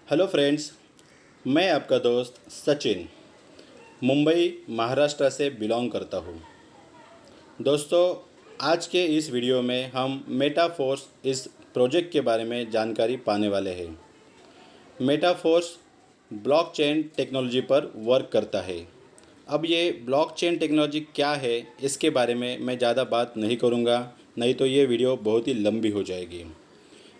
Hello friends, मैं आपका दोस्त सचिन मुंबई महाराष्ट्र से बिलोंग करता हूँ। दोस्तों, आज के इस वीडियो में हम मेटाफोर्स इस प्रोजेक्ट के बारे में जानकारी पाने वाले हैं। मेटाफोर्स ब्लॉकचेन टेक्नोलॉजी पर वर्क करता है। अब ये ब्लॉकचेन टेक्नोलॉजी क्या है, इसके बारे में मैं ज़्यादा बात नहीं करूँगा, नहीं तो ये वीडियो बहुत ही लंबी हो जाएगी।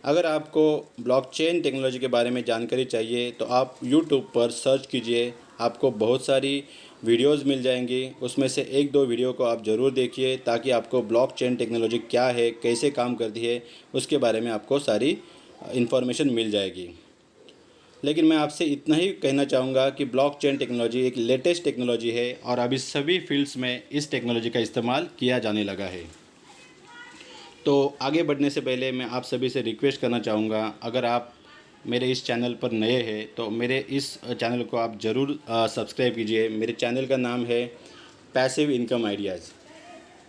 अगर आपको ब्लॉकचेन टेक्नोलॉजी के बारे में जानकारी चाहिए तो आप यूट्यूब पर सर्च कीजिए, आपको बहुत सारी वीडियोस मिल जाएंगी। उसमें से एक दो वीडियो को आप ज़रूर देखिए ताकि आपको ब्लॉकचेन टेक्नोलॉजी क्या है, कैसे काम करती है, उसके बारे में आपको सारी इन्फॉर्मेशन मिल जाएगी। लेकिन मैं आपसे इतना ही कहना चाहूँगा कि ब्लॉकचेन टेक्नोलॉजी एक लेटेस्ट टेक्नोलॉजी है और अभी सभी फील्ड्स में इस टेक्नोलॉजी का इस्तेमाल किया जाने लगा है। तो आगे बढ़ने से पहले मैं आप सभी से रिक्वेस्ट करना चाहूँगा, अगर आप मेरे इस चैनल पर नए हैं तो मेरे इस चैनल को आप ज़रूर सब्सक्राइब कीजिए। मेरे चैनल का नाम है पैसिव इनकम आइडियाज़।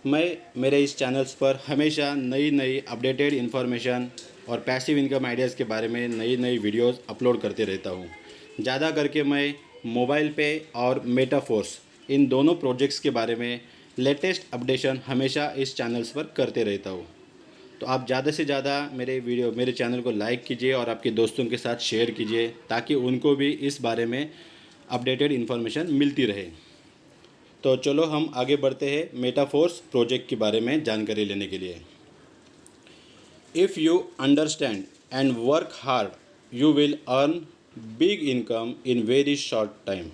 मैं मेरे इस चैनल्स पर हमेशा नई नई अपडेटेड इन्फॉर्मेशन और पैसिव इनकम आइडियाज़ के बारे में नई नई वीडियोस अपलोड करते रहता हूँ। ज़्यादा करके मैं मोबाइल पे और मेटाफोर्स इन दोनों प्रोजेक्ट्स के बारे में लेटेस्ट अपडेशन हमेशा इस चैनल्स पर करते रहता हूँ। तो आप ज़्यादा से ज़्यादा मेरे चैनल को लाइक कीजिए और आपके दोस्तों के साथ शेयर कीजिए ताकि उनको भी इस बारे में अपडेटेड इन्फॉर्मेशन मिलती रहे। तो चलो हम आगे बढ़ते हैं मेटाफोर्स प्रोजेक्ट के बारे में जानकारी लेने के लिए। If you understand and work hard you will earn big income in very short time.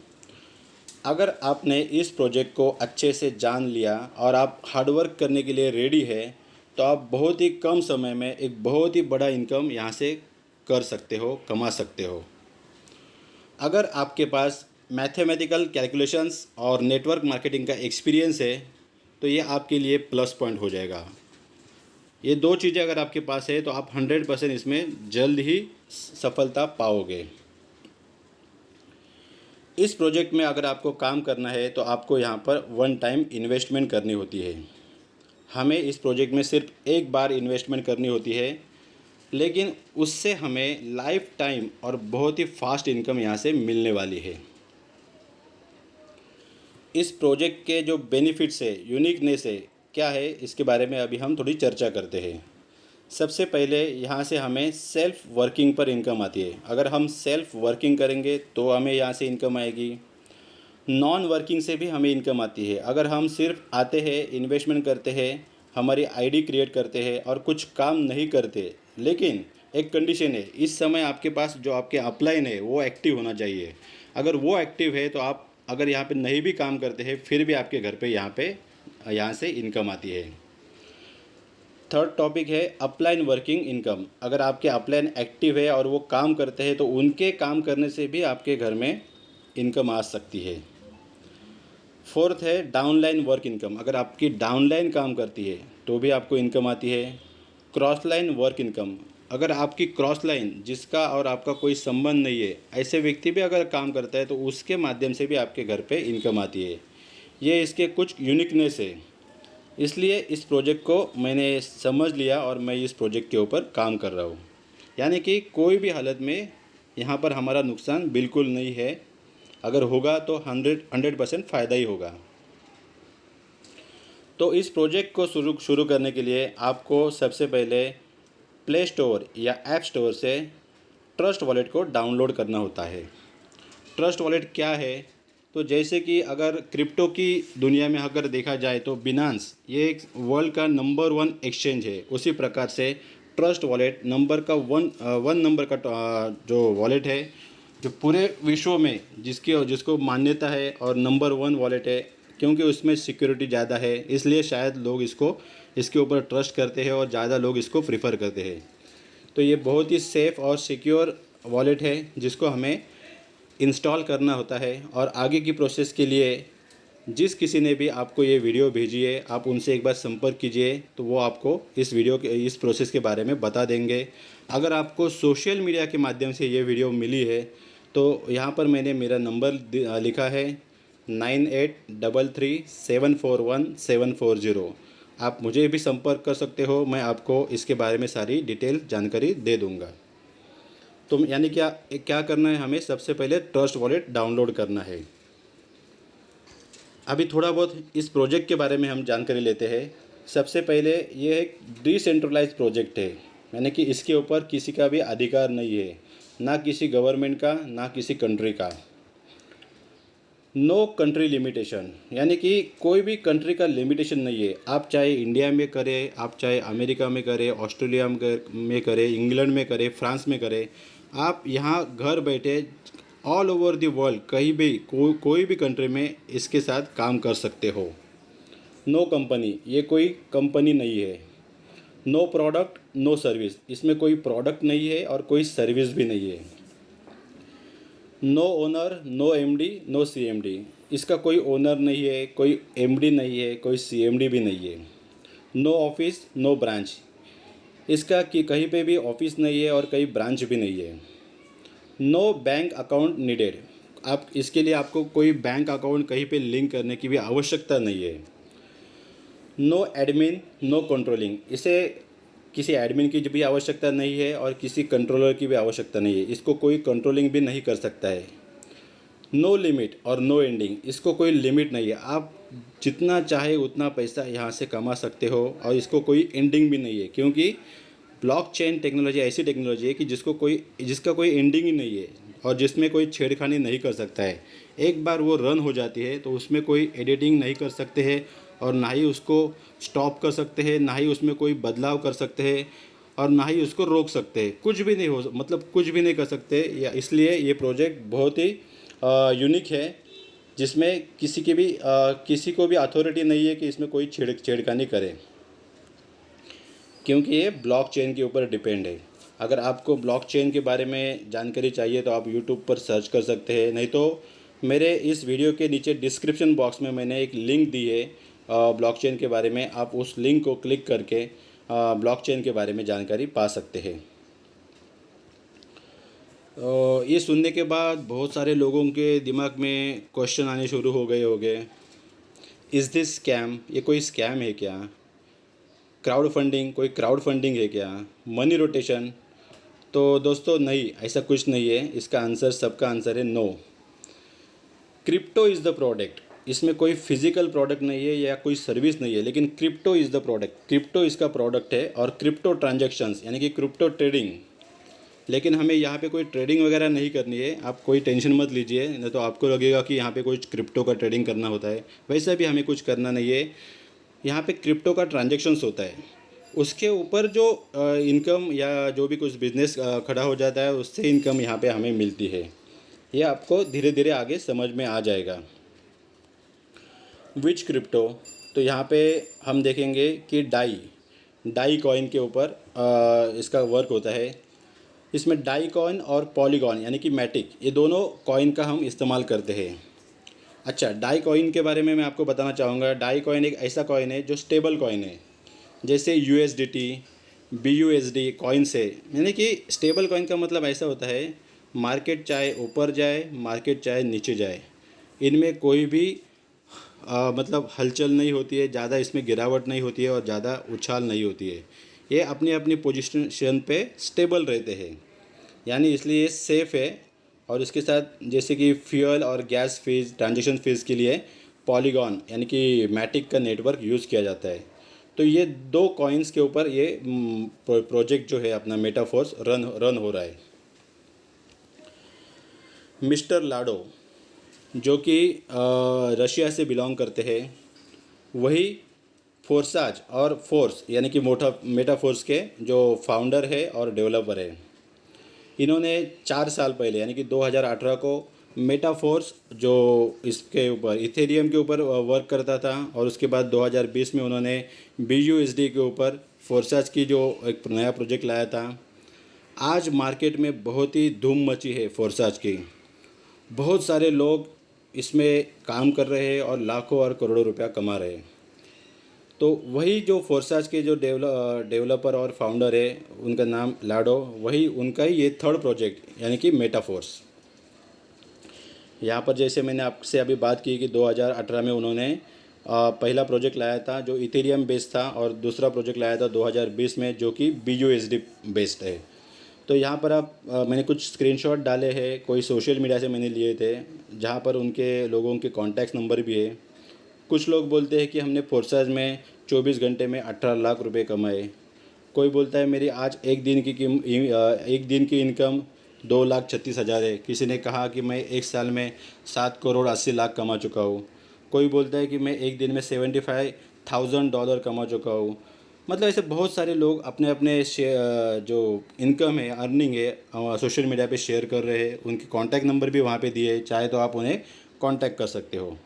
अगर आपने इस प्रोजेक्ट को अच्छे से जान लिया और आप हार्डवर्क करने के लिए रेडी है तो आप बहुत ही कम समय में एक बहुत ही बड़ा इनकम यहाँ से कर सकते हो, कमा सकते हो। अगर आपके पास मैथमेटिकल कैलकुलेशंस और नेटवर्क मार्केटिंग का एक्सपीरियंस है तो ये आपके लिए प्लस पॉइंट हो जाएगा। ये दो चीज़ें अगर आपके पास है तो आप 100% इसमें जल्द ही सफलता पाओगे। इस प्रोजेक्ट में अगर आपको काम करना है तो आपको यहाँ पर वन टाइम इन्वेस्टमेंट करनी होती है। हमें इस प्रोजेक्ट में सिर्फ एक बार इन्वेस्टमेंट करनी होती है, लेकिन उससे हमें लाइफ टाइम और बहुत ही फास्ट इनकम यहाँ से मिलने वाली है। इस प्रोजेक्ट के जो बेनिफिट्स है, यूनिकनेस है, क्या है, इसके बारे में अभी हम थोड़ी चर्चा करते हैं। सबसे पहले यहाँ से हमें सेल्फ वर्किंग पर इनकम आती है। अगर हम सेल्फ वर्किंग करेंगे तो हमें यहाँ से इनकम आएगी। नॉन वर्किंग से भी हमें इनकम आती है। अगर हम सिर्फ आते हैं, इन्वेस्टमेंट करते हैं, हमारी आईडी क्रिएट करते हैं और कुछ काम नहीं करते, लेकिन एक कंडीशन है, इस समय आपके पास जो आपके अपलाइन है वो एक्टिव होना चाहिए। अगर वो एक्टिव है तो आप अगर यहाँ पे नहीं भी काम करते हैं फिर भी आपके घर पे यहाँ से इनकम आती है। थर्ड टॉपिक है अपलाइन वर्किंग इनकम। अगर आपके अपलाइन एक्टिव है और वो काम करते हैं तो उनके काम करने से भी आपके घर में इनकम आ सकती है। फोर्थ है डाउनलाइन वर्क इनकम। अगर आपकी डाउनलाइन काम करती है तो भी आपको इनकम आती है। Cross line work income. अगर आपकी क्रॉस लाइन जिसका और आपका कोई संबंध नहीं है, ऐसे व्यक्ति भी अगर काम करता है तो उसके माध्यम से भी आपके घर पे इनकम आती है। ये इसके कुछ यूनिकनेस है, इसलिए इस प्रोजेक्ट को मैंने समझ लिया और मैं इस प्रोजेक्ट के ऊपर काम कर रहा हूँ। यानी कि कोई भी हालत में यहाँ पर हमारा नुकसान बिल्कुल नहीं है। अगर होगा तो 100% फ़ायदा ही होगा। तो इस प्रोजेक्ट को शुरू करने के लिए आपको सबसे पहले प्ले स्टोर या ऐप स्टोर से ट्रस्ट वॉलेट को डाउनलोड करना होता है। ट्रस्ट वॉलेट क्या है? तो जैसे कि अगर क्रिप्टो की दुनिया में अगर देखा जाए तो बिनांस ये एक वर्ल्ड का नंबर 1 एक्सचेंज है, उसी प्रकार से ट्रस्ट वॉलेट नंबर का वन नंबर का जो वॉलेट है जो पूरे विश्व में जिसको मान्यता है और नंबर 1 वॉलेट है, क्योंकि उसमें सिक्योरिटी ज़्यादा है, इसलिए शायद लोग इसके ऊपर ट्रस्ट करते हैं और ज़्यादा लोग इसको प्रीफर करते हैं। तो ये बहुत ही सेफ़ और सिक्योर वॉलेट है जिसको हमें इंस्टॉल करना होता है। और आगे की प्रोसेस के लिए जिस किसी ने भी आपको ये वीडियो भेजी है आप उनसे एक बार संपर्क कीजिए, तो वो आपको इस प्रोसेस के बारे में बता देंगे। अगर आपको सोशल मीडिया के माध्यम से ये वीडियो मिली है तो यहाँ पर मैंने मेरा नंबर लिखा है 9833741740। आप मुझे भी संपर्क कर सकते हो, मैं आपको इसके बारे में सारी डिटेल जानकारी दे दूँगा। तो यानी क्या क्या करना है, हमें सबसे पहले ट्रस्ट वॉलेट डाउनलोड करना है। अभी थोड़ा बहुत इस प्रोजेक्ट के बारे में हम जानकारी लेते हैं। सबसे पहले ये एक डिसेंट्रलाइज प्रोजेक्ट है, यानी कि इसके ऊपर किसी का भी अधिकार नहीं है, ना किसी गवर्नमेंट का, ना किसी कंट्री का। नो कंट्री लिमिटेशन, यानी कि कोई भी कंट्री का लिमिटेशन नहीं है। आप चाहे इंडिया में करें, आप चाहे अमेरिका में करें, ऑस्ट्रेलिया में करें, इंग्लैंड में करें, फ्रांस में करें, आप यहाँ घर बैठे ऑल ओवर द वर्ल्ड कहीं भी कोई भी कंट्री में इसके साथ काम कर सकते हो। नो कंपनी, ये कोई कंपनी नहीं है। नो प्रोडक्ट नो सर्विस, इसमें कोई प्रोडक्ट नहीं है और कोई सर्विस भी नहीं है। No owner no MD no CMD, इसका कोई ओनर नहीं है, कोई एमडी नहीं है, कोई सीएमडी भी नहीं है। नो ऑफिस नो ब्रांच, इसका कि कहीं पे भी ऑफिस नहीं है और कहीं ब्रांच भी नहीं है। नो बैंक अकाउंट नीडेड, आप इसके लिए आपको कोई बैंक अकाउंट कहीं पे लिंक करने की भी आवश्यकता नहीं है। नो एडमिन नो कंट्रोलिंग, इसे किसी एडमिन की भी आवश्यकता नहीं है और किसी कंट्रोलर की भी आवश्यकता नहीं है, इसको कोई कंट्रोलिंग भी नहीं कर सकता है। नो लिमिट और नो एंडिंग, इसको कोई लिमिट नहीं है, आप जितना चाहे उतना पैसा यहाँ से कमा सकते हो और इसको कोई एंडिंग भी नहीं है, क्योंकि ब्लॉकचेन टेक्नोलॉजी ऐसी टेक्नोलॉजी है कि जिसका कोई एंडिंग ही नहीं है और जिसमें कोई छेड़खानी नहीं कर सकता है। एक बार वो रन हो जाती है तो उसमें कोई एडिटिंग नहीं कर सकते हैं और ना ही उसको स्टॉप कर सकते हैं, ना ही उसमें कोई बदलाव कर सकते हैं और ना ही उसको रोक सकते हैं। कुछ भी नहीं हो, मतलब कुछ भी नहीं कर सकते। या इसलिए ये प्रोजेक्ट बहुत ही यूनिक है, जिसमें किसी को भी अथॉरिटी नहीं है कि इसमें कोई छेड़खानी करे, क्योंकि ये ब्लॉकचेन के ऊपर डिपेंड है। अगर आपको ब्लॉकचेन के बारे में जानकारी चाहिए तो आप यूट्यूब पर सर्च कर सकते हैं, नहीं तो मेरे इस वीडियो के नीचे डिस्क्रिप्शन बॉक्स में मैंने एक लिंक दी है ब्लॉकचेन के बारे में, आप उस लिंक को क्लिक करके ब्लॉकचेन के बारे में जानकारी पा सकते हैं। ये सुनने के बाद बहुत सारे लोगों के दिमाग में क्वेश्चन आने शुरू हो गए होंगे, इज़ दिस स्कैम, ये कोई स्कैम है क्या? क्राउड फंडिंग, कोई क्राउड फंडिंग है क्या? Money rotation? तो दोस्तों नहीं, ऐसा कुछ नहीं है। इसका आंसर, सबका आंसर है no. Crypto is the product, इसमें कोई फिजिकल प्रोडक्ट नहीं है या कोई सर्विस नहीं है, लेकिन crypto is the product, crypto इसका प्रोडक्ट है। और क्रिप्टो ट्रांजैक्शंस यानी कि क्रिप्टो ट्रेडिंग, लेकिन हमें यहाँ पे कोई ट्रेडिंग वगैरह नहीं करनी है, आप कोई टेंशन मत लीजिए, नहीं तो आपको लगेगा कि यहाँ पे कोई क्रिप्टो का ट्रेडिंग करना होता है। वैसे भी हमें कुछ करना नहीं है। यहाँ पे क्रिप्टो का ट्रांजैक्शंस होता है, उसके ऊपर जो इनकम या जो भी कुछ बिजनेस खड़ा हो जाता है उससे इनकम यहाँ पे हमें मिलती है। ये आपको धीरे धीरे आगे समझ में आ जाएगा। विच क्रिप्टो, तो यहाँ पे हम देखेंगे कि डाई कॉइन के ऊपर इसका वर्क होता है। इसमें डाई कॉइन और पॉलीगॉन यानी कि मैटिक, ये दोनों कॉइन का हम इस्तेमाल करते हैं। अच्छा, डाई कॉइन के बारे में मैं आपको बताना चाहूँगा। डाई कॉइन एक ऐसा कॉइन है जो स्टेबल कॉइन है, जैसे USDT, BUSD कॉइन्स है। यानी कि स्टेबल कॉइन का मतलब ऐसा होता है, मार्केट चाहे ऊपर जाए, मार्केट चाहे नीचे जाए, इनमें कोई भी मतलब हलचल नहीं होती है, ज़्यादा इसमें गिरावट नहीं होती है और ज़्यादा उछाल नहीं होती है। ये अपनी अपनी पोजीशन पे स्टेबल रहते हैं, यानी इसलिए ये सेफ़ है। और इसके साथ जैसे कि फ्यूल और गैस फीस, ट्रांजैक्शन फ़ीस के लिए पॉलीगॉन यानी कि मैटिक का नेटवर्क यूज़ किया जाता है। तो ये दो कॉइन्स के ऊपर ये प्रोजेक्ट जो है अपना मेटाफोर्स रन हो रहा है। मिस्टर लाडो, जो कि रशिया से बिलोंग करते हैं, वही फोर्साज और फोर्स यानी कि मेटाफोर्स के जो फाउंडर है और डेवलपर है। इन्होंने 4 साल पहले यानी कि 2018 को मेटाफोर्स, जो इसके ऊपर इथेरियम के ऊपर वर्क करता था, और उसके बाद 2020 में उन्होंने BUSD के ऊपर फोर्साज की जो एक नया प्रोजेक्ट लाया था। आज मार्केट में बहुत ही धूम मची है फोर्साज की, बहुत सारे लोग इसमें काम कर रहे हैं और लाखों और करोड़ों रुपया कमा रहे हैं। तो वही जो फोर्साज के जो डेवलपर और फाउंडर है, उनका नाम लाडो, वही उनका ही ये थर्ड प्रोजेक्ट यानी कि मेटाफोर्स। यहाँ पर जैसे मैंने आपसे अभी बात की कि 2018 में उन्होंने पहला प्रोजेक्ट लाया था जो इथेरियम बेस्ड था, और दूसरा प्रोजेक्ट लाया था 2020 में जो कि BUSD बेस्ड है। तो यहाँ पर आप मैंने कुछ स्क्रीनशॉट डाले हैं, कोई सोशल मीडिया से मैंने लिए थे, जहाँ पर उनके लोगों के कॉन्टैक्ट नंबर भी है। कुछ लोग बोलते हैं कि हमने फोर्साज में 24 घंटे में 18 लाख रुपए कमाए। कोई बोलता है मेरी आज एक दिन की इनकम 2,36,000 है। किसी ने कहा कि मैं एक साल में 7,80,00,000 कमा चुका हूँ। कोई बोलता है कि मैं एक दिन में $75,000 कमा चुका हूँ। मतलब ऐसे बहुत सारे लोग अपने अपने जो इनकम है, अर्निंग है, सोशल मीडिया पे शेयर कर रहे हैं। उनके कॉन्टैक्ट नंबर भी वहाँ पे दिए हैं, चाहे तो आप उन्हें कॉन्टैक्ट कर सकते हो।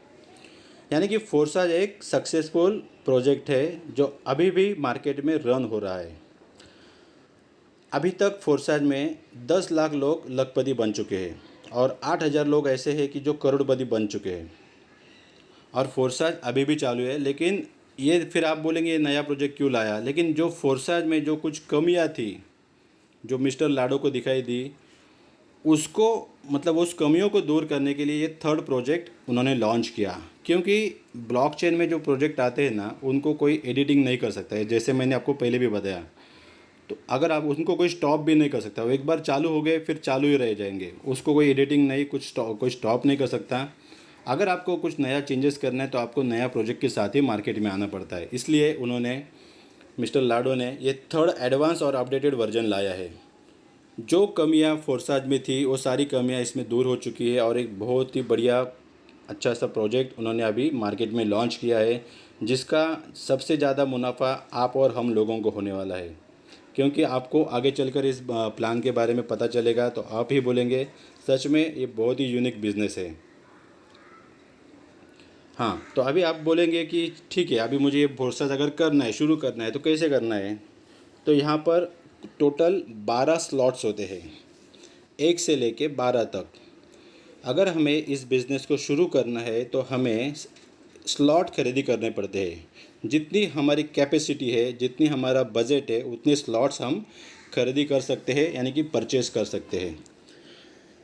यानी कि फोर्साज एक सक्सेसफुल प्रोजेक्ट है जो अभी भी मार्केट में रन हो रहा है। अभी तक फोर्साज में 10 लाख लोग लखपति बन चुके हैं और 8,000 लोग ऐसे हैं कि जो करोड़पति बन चुके हैं। और फोर्साज अभी भी चालू है। लेकिन ये फिर आप बोलेंगे ये नया प्रोजेक्ट क्यों लाया, लेकिन जो फोर्साज में जो कुछ कमियां थी, जो मिस्टर लाडो को दिखाई दी, उसको मतलब उस कमियों को दूर करने के लिए ये थर्ड प्रोजेक्ट उन्होंने लॉन्च किया। क्योंकि ब्लॉकचेन में जो प्रोजेक्ट आते हैं ना, उनको कोई एडिटिंग नहीं कर सकता है, जैसे मैंने आपको पहले भी बताया। तो अगर आप उनको कोई स्टॉप भी नहीं कर सकता, वो एक बार चालू हो गए फिर चालू ही रह जाएंगे, उसको कोई एडिटिंग नहीं, कोई स्टॉप नहीं कर सकता। अगर आपको कुछ नया चेंजेस करना है तो आपको नया प्रोजेक्ट के साथ ही मार्केट में आना पड़ता है। इसलिए उन्होंने, मिस्टर लाडो ने, ये थर्ड एडवांस और अपडेटेड वर्जन लाया है। जो कमियां फोर्साज में थी वो सारी कमियां इसमें दूर हो चुकी है और एक बहुत ही बढ़िया अच्छा सा प्रोजेक्ट उन्होंने अभी मार्केट में लॉन्च किया है, जिसका सबसे ज़्यादा मुनाफा आप और हम लोगों को होने वाला है। क्योंकि आपको आगे चलकर इस प्लान के बारे में पता चलेगा तो आप ही बोलेंगे सच में ये बहुत ही यूनिक बिज़नेस है। हाँ, तो अभी आप बोलेंगे कि ठीक है, अभी मुझे ये फोर्साज अगर करना है, शुरू करना है, तो कैसे करना है। तो यहाँ पर टोटल 12 स्लॉट्स होते हैं, 1 से लेके 12 तक। अगर हमें इस बिज़नेस को शुरू करना है तो हमें स्लॉट खरीदी करने पड़ते हैं। जितनी हमारी कैपेसिटी है, जितनी हमारा बजट है, उतने स्लॉट्स हम खरीदी कर सकते हैं, यानी कि परचेज़ कर सकते हैं।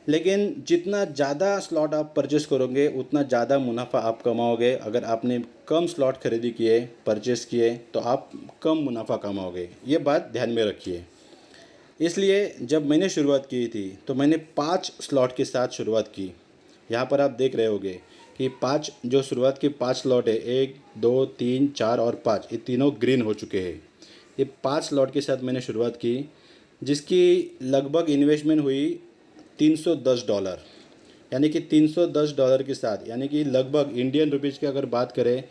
लेकिन जितना ज़्यादा स्लॉट आप परचेस करोगे उतना ज़्यादा मुनाफा आप कमाओगे। अगर आपने कम स्लॉट खरीदी किए, परचेस किए, तो आप कम मुनाफा कमाओगे। ये बात ध्यान में रखिए। इसलिए जब मैंने शुरुआत की थी तो मैंने 5 स्लॉट के साथ शुरुआत की। यहाँ पर आप देख रहे होगे कि 5 जो शुरुआत की 5 स्लॉट है, 1, 2, 3, 4 और 5, ये तीनों ग्रीन हो चुके हैं। ये 5 स्लॉट के साथ मैंने शुरुआत की, जिसकी लगभग इन्वेस्टमेंट हुई $310। यानी कि $310 के साथ, यानी कि लगभग इंडियन रुपीज़ की अगर बात करें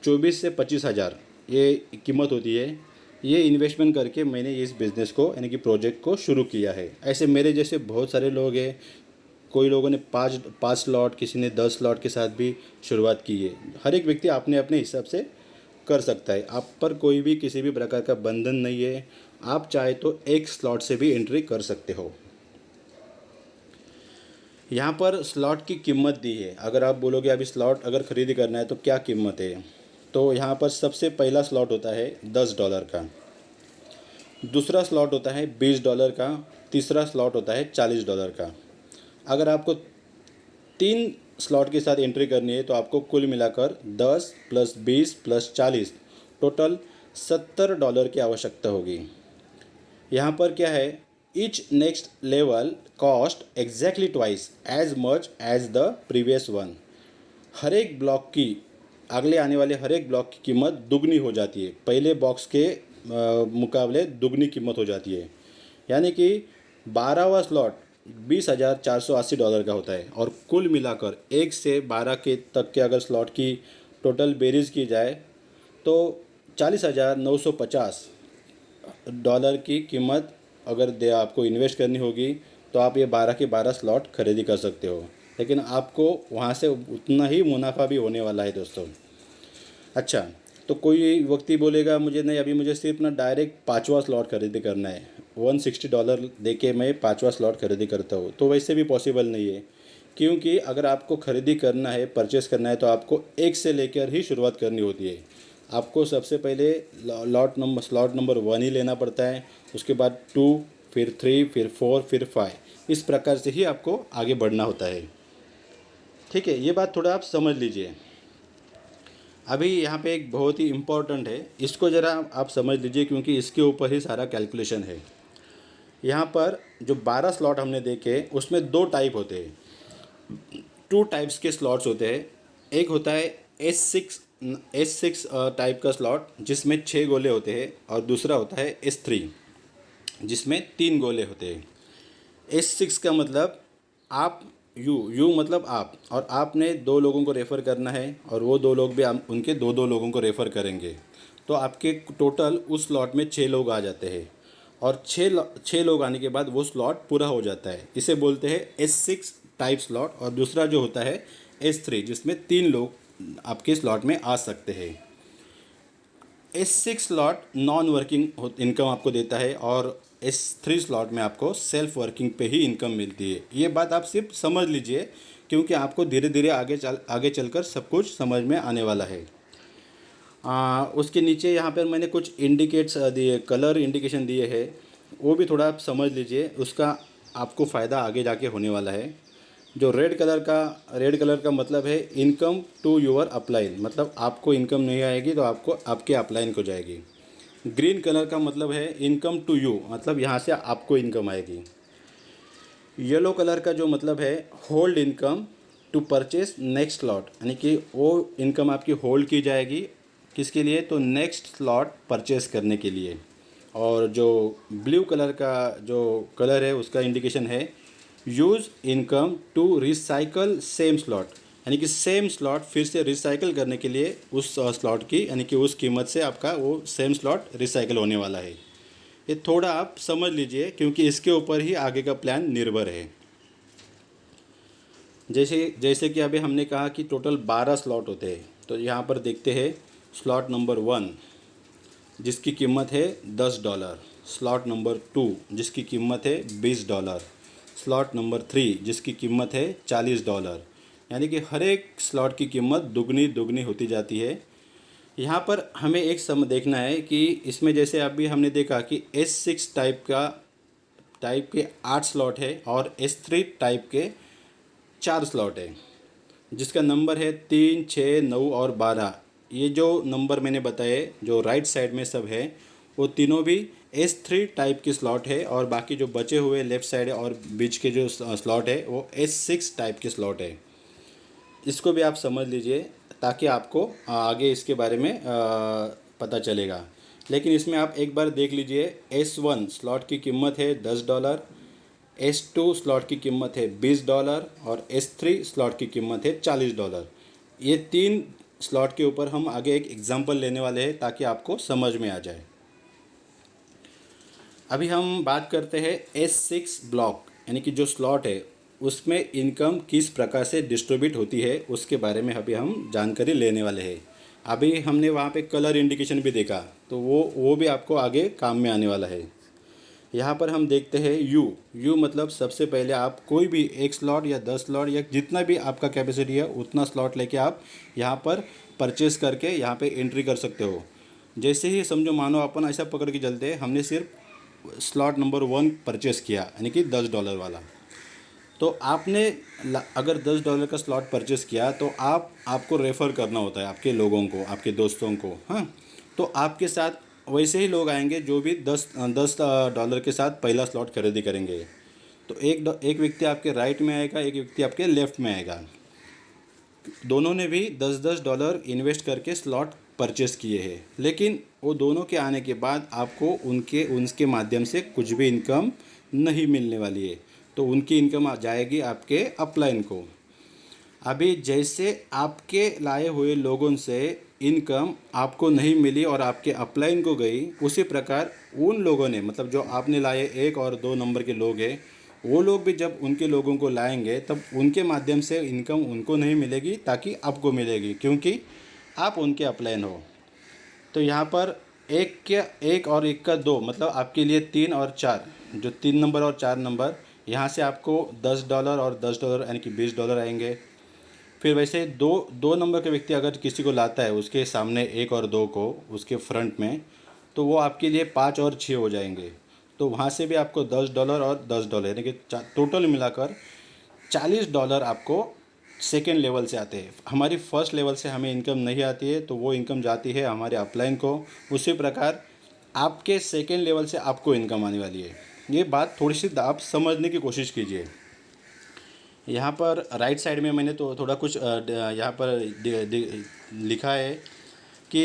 24 से 25,000 ये कीमत होती है। ये इन्वेस्टमेंट करके मैंने इस बिज़नेस को, यानी कि प्रोजेक्ट को शुरू किया है। ऐसे मेरे जैसे बहुत सारे लोग हैं। कोई लोगों ने 5 स्लॉट, किसी ने 10 स्लॉट के साथ भी शुरुआत की है। हर एक व्यक्ति अपने अपने हिसाब से कर सकता है। आप पर कोई भी किसी भी प्रकार का बंधन नहीं है। आप चाहे तो एक स्लॉट से भी एंट्री कर सकते हो। यहाँ पर स्लॉट की कीमत दी है। अगर आप बोलोगे अभी स्लॉट अगर ख़रीदी करना है तो क्या कीमत है, तो यहाँ पर सबसे पहला स्लॉट होता है $10 का, दूसरा स्लॉट होता है $20 का, तीसरा स्लॉट होता है $40 का। अगर आपको 3 स्लॉट के साथ एंट्री करनी है तो आपको कुल मिलाकर 10 + 20 + 40 टोटल $70 की आवश्यकता होगी। यहाँ पर क्या है, each next level cost exactly twice as much as the previous one. हर एक ब्लॉक की, अगले आने वाले हर एक ब्लॉक की कीमत दुगनी हो जाती है, पहले बॉक्स के मुकाबले दुगनी कीमत हो जाती है। यानी कि 12वां स्लॉट $20,480 का होता है और कुल मिलाकर 1 से 12 के तक के अगर स्लॉट की टोटल बेरीज की जाए तो $40,950 की कीमत अगर दे आपको इन्वेस्ट करनी होगी तो आप ये 12 के 12 स्लॉट खरीदी कर सकते हो। लेकिन आपको वहाँ से उतना ही मुनाफा भी होने वाला है दोस्तों। अच्छा, तो कोई व्यक्ति बोलेगा मुझे नहीं, अभी मुझे सिर्फ ना डायरेक्ट 5वां स्लॉट खरीदी करना है, $160 दे के मैं 5वां स्लॉट खरीदी करता हूँ। तो वैसे भी पॉसिबल नहीं है, क्योंकि अगर आपको खरीदी करना है, परचेस करना है, तो आपको 1 से लेकर ही शुरुआत करनी होती है। आपको सबसे पहले स्लॉट नंबर 1 ही लेना पड़ता है, उसके बाद 2, फिर 3, फिर 4, फिर 5। इस प्रकार से ही आपको आगे बढ़ना होता है। ठीक है, ये बात थोड़ा आप समझ लीजिए। अभी यहाँ पे एक बहुत ही इम्पोर्टेंट है, इसको ज़रा आप समझ लीजिए, क्योंकि इसके ऊपर ही सारा कैलकुलेशन है। यहाँ पर जो 12 स्लॉट हमने देखे उसमें 2 टाइप होते हैं, 2 टाइप्स के स्लॉट्स होते हैं। एक होता है S6 टाइप का स्लॉट जिसमें 6 गोले होते हैं, और दूसरा होता है S3 जिसमें 3 गोले होते हैं। S6 का मतलब आप, यू मतलब आप, और आपने 2 लोगों को रेफ़र करना है और वो 2 लोग भी उनके 2 लोगों को रेफ़र करेंगे, तो आपके टोटल उस स्लॉट में 6 लोग आ जाते हैं, और 6 लोग आने के बाद वो स्लॉट पूरा हो जाता है। इसे बोलते हैं S6 टाइप स्लॉट। और दूसरा जो होता है S3 जिसमें 3 लोग आपके स्लॉट में आ सकते हैं। S6 slot non working income आपको देता है, और S3 स्लॉट में आपको सेल्फ वर्किंग पे ही इनकम मिलती है। ये बात आप सिर्फ समझ लीजिए, क्योंकि आपको धीरे धीरे आगे चलकर सब कुछ समझ में आने वाला है। उसके नीचे यहाँ पर मैंने कुछ इंडिकेट्स दिए, कलर इंडिकेशन दिए हैं, वो भी थोड़ा आप समझ लीजिए, उसका आपको फ़ायदा आगे जाके होने वाला है। जो रेड कलर का मतलब है इनकम टू योर अपलाइन, मतलब आपको इनकम नहीं आएगी तो आपको आपके अपलाइन को जाएगी। ग्रीन कलर का मतलब है इनकम टू यू, मतलब यहाँ से आपको इनकम आएगी। येलो कलर का जो मतलब है hold income to purchase next slot, यानी कि वो इनकम आपकी होल्ड की जाएगी। किसके लिए? तो नेक्स्ट स्लॉट परचेस करने के लिए। और जो ब्लू कलर का जो कलर है उसका इंडिकेशन है use income to recycle same slot, यानी कि सेम स्लॉट फिर से रिसाइकल करने के लिए उस स्लॉट की, यानी कि उस कीमत से आपका वो सेम स्लॉट रिसाइकल होने वाला है। ये थोड़ा आप समझ लीजिए, क्योंकि इसके ऊपर ही आगे का प्लान निर्भर है। जैसे जैसे कि अभी हमने कहा कि टोटल 12 स्लॉट होते हैं, तो यहाँ पर देखते हैं स्लॉट नंबर 1 जिसकी कीमत है $10, स्लॉट नंबर 2 जिसकी कीमत है $20, स्लॉट नंबर 3 जिसकी कीमत है $40, यानी कि हर एक स्लॉट की कीमत दुगनी दुगनी होती जाती है। यहाँ पर हमें एक देखना है कि इसमें जैसे अभी हमने देखा कि S6 टाइप के 8 स्लॉट है, और S3 टाइप के 4 स्लॉट है, जिसका नंबर है 3, 6, 9 और 12। ये जो नंबर मैंने बताए जो राइट साइड में सब है, वो तीनों भी S3 टाइप के स्लॉट है, और बाकी जो बचे हुए लेफ़्ट साइड और बीच के जो स्लॉट है वो S6 टाइप के स्लॉट है। इसको भी आप समझ लीजिए ताकि आपको आगे इसके बारे में पता चलेगा। लेकिन इसमें आप एक बार देख लीजिए, S1 स्लॉट की कीमत है $10, S2 स्लॉट की कीमत है $20, और S3 स्लॉट की कीमत है $40। ये 3 स्लॉट के ऊपर हम आगे एक एग्जांपल लेने वाले हैं ताकि आपको समझ में आ जाए। अभी हम बात करते हैं S6 ब्लॉक, यानी कि जो स्लॉट है उसमें इनकम किस प्रकार से डिस्ट्रीब्यूट होती है उसके बारे में अभी हम जानकारी लेने वाले हैं। अभी हमने वहाँ पे कलर इंडिकेशन भी देखा, तो वो भी आपको आगे काम में आने वाला है। यहाँ पर हम देखते हैं यू मतलब सबसे पहले आप कोई भी एक स्लॉट या 10 स्लॉट या जितना भी आपका कैपेसिटी है उतना स्लॉट लेके आप यहाँ पर परचेस करके यहाँ पे एंट्री कर सकते हो। जैसे ही समझो, मानो अपन ऐसा पकड़ के चलते हैं, हमने सिर्फ स्लॉट नंबर 1 परचेस किया, यानी कि $10 वाला, तो आपने अगर $10 का स्लॉट परचेस किया तो आपको रेफ़र करना होता है आपके लोगों को, आपके दोस्तों को। हाँ, तो आपके साथ वैसे ही लोग आएंगे जो भी दस डॉलर के साथ पहला स्लॉट खरीदी करेंगे। तो एक व्यक्ति आपके राइट में आएगा, एक व्यक्ति आपके लेफ़्ट में आएगा। दोनों ने भी $10 इन्वेस्ट करके स्लॉट परचेस किए हैं, लेकिन वो दोनों के आने के बाद आपको उनके माध्यम से कुछ भी इनकम नहीं मिलने वाली है। तो उनकी इनकम आ जाएगी आपके अपलाइन को। अभी जैसे आपके लाए हुए लोगों से इनकम आपको नहीं मिली और आपके अपलाइन को गई, उसी प्रकार उन लोगों ने, मतलब जो आपने लाए 1 और 2 नंबर के लोग हैं, वो लोग भी जब उनके लोगों को लाएंगे तब उनके माध्यम से इनकम उनको नहीं मिलेगी, ताकि आपको मिलेगी, क्योंकि आप उनके अपलाइन हो। तो यहाँ पर एक और एक का 2, मतलब आपके लिए 3 और 4, जो 3 नंबर और 4 नंबर, यहाँ से आपको $10 और $10 यानी कि $20 आएंगे। फिर वैसे दो नंबर के व्यक्ति अगर किसी को लाता है उसके सामने 1 और 2 को उसके फ्रंट में, तो वो आपके लिए 5 और 6 हो जाएंगे। तो वहाँ से भी आपको $10 और $10, यानी कि टोटल मिलाकर $40 आपको सेकेंड लेवल से आते हैं। हमारी फर्स्ट लेवल से हमें इनकम नहीं आती है, तो वो इनकम जाती है हमारे अपलाइन को। उसी प्रकार आपके सेकेंड लेवल से आपको इनकम आने वाली है। ये बात थोड़ी सी आप समझने की कोशिश कीजिए। यहाँ पर राइट साइड में मैंने तो थोड़ा कुछ यहाँ पर लिखा है कि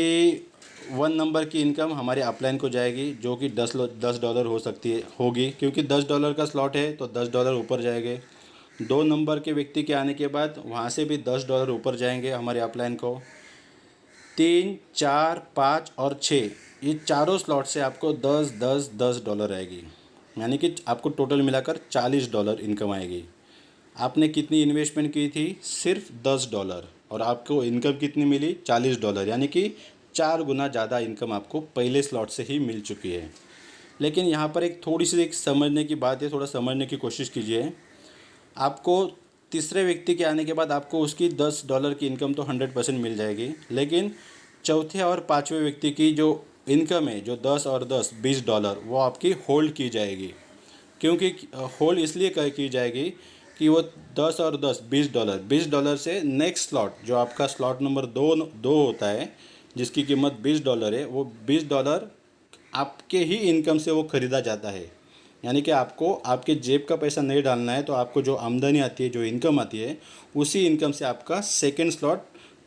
1 नंबर की इनकम हमारे अपलाइन को जाएगी, जो कि $10 हो सकती है होगी, क्योंकि $10 का स्लॉट है तो $10 ऊपर जाएंगे। 2 नंबर के व्यक्ति के आने के बाद वहाँ से भी $10 ऊपर जाएंगे हमारे अपलाइन को। 3, 4, 5 और 6, ये चारों स्लॉट से आपको 10, 10, $10 आएगी, यानी कि आपको टोटल मिलाकर $40 इनकम आएगी। आपने कितनी इन्वेस्टमेंट की थी? सिर्फ $10, और आपको इनकम कितनी मिली? $40, यानी कि 4 गुना ज़्यादा इनकम आपको पहले स्लॉट से ही मिल चुकी है। लेकिन यहाँ पर एक थोड़ी सी एक समझने की बात है, थोड़ा समझने की कोशिश कीजिए। आपको तीसरे व्यक्ति के आने के बाद आपको उसकी $10 की इनकम तो 100% मिल जाएगी, लेकिन चौथे और पाँचवें व्यक्ति की जो इनकम है, जो 10 और 10 $20, वो आपकी होल्ड की जाएगी। क्योंकि होल्ड इसलिए की जाएगी कि वो 10 और 10 $20 से नेक्स्ट स्लॉट, जो आपका स्लॉट नंबर दो होता है, जिसकी कीमत $20 है, वो $20 आपके ही इनकम से वो ख़रीदा जाता है। यानी कि आपको आपके जेब का पैसा नहीं डालना है, तो आपको जो आमदनी आती है, जो इनकम आती है, उसी इनकम से आपका सेकेंड स्लॉट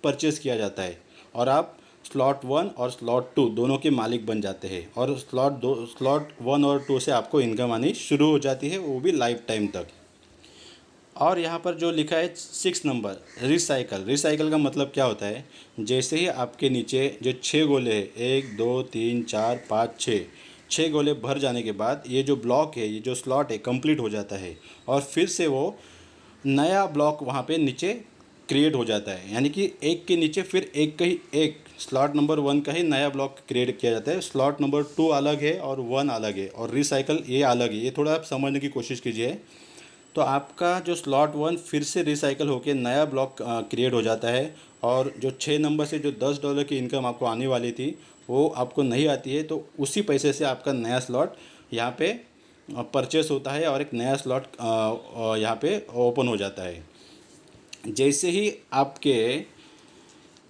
परचेज़ किया जाता है, और आप स्लॉट 1 और स्लॉट 2 दोनों के मालिक बन जाते हैं। और स्लॉट 1 और 2 से आपको इनकम आनी शुरू हो जाती है, वो भी लाइफ टाइम तक। और यहाँ पर जो लिखा है 6 नंबर, रिसाइकल का मतलब क्या होता है? जैसे ही आपके नीचे जो 6 गोले हैं, 1, 2, 3, 4, 5, 6 गोले भर जाने के बाद ये जो ब्लॉक है, ये जो स्लॉट है, कंप्लीट हो जाता है, और फिर से वो नया ब्लॉक वहाँ पे नीचे क्रिएट हो जाता है। यानी कि एक के नीचे फिर एक का ही एक स्लॉट नंबर 1 का ही नया ब्लॉक क्रिएट किया जाता है। स्लॉट नंबर 2 अलग है और 1 अलग है, और रिसाइकल ये अलग है। ये थोड़ा आप समझने की कोशिश कीजिए। तो आपका जो स्लॉट 1 फिर से रिसाइकल होकर नया ब्लॉक क्रिएट हो जाता है, और जो 6 नंबर से जो $10 की इनकम आपको आने वाली थी, वो आपको नहीं आती है, तो उसी पैसे से आपका नया स्लॉट यहाँ पे परचेस होता है, और एक नया स्लॉट यहाँ पे ओपन हो जाता है। जैसे ही आपके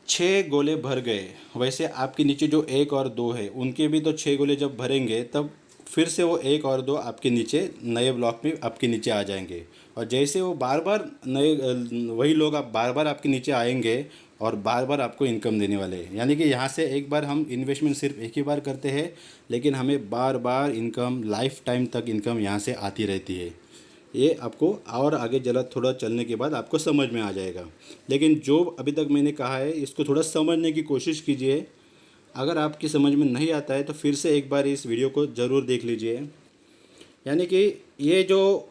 6 गोले भर गए, वैसे आपके नीचे जो 1 और 2 है, उनके भी तो 6 गोले जब भरेंगे, तब फिर से वो 1 और 2 आपके नीचे नए ब्लॉक में आपके नीचे आ जाएंगे। और जैसे वो बार बार वही लोग आप बार बार आपके नीचे आएंगे, और बार बार आपको इनकम देने वाले हैं। यानी कि यहाँ से एक बार हम इन्वेस्टमेंट सिर्फ एक ही बार करते हैं, लेकिन हमें बार बार इनकम, लाइफ टाइम तक इनकम यहाँ से आती रहती है। ये आपको और आगे जरा थोड़ा चलने के बाद आपको समझ में आ जाएगा। लेकिन जो अभी तक मैंने कहा है, इसको थोड़ा समझने की कोशिश कीजिए। अगर आपकी समझ में नहीं आता है तो फिर से एक बार इस वीडियो को ज़रूर देख लीजिए। यानी कि ये जो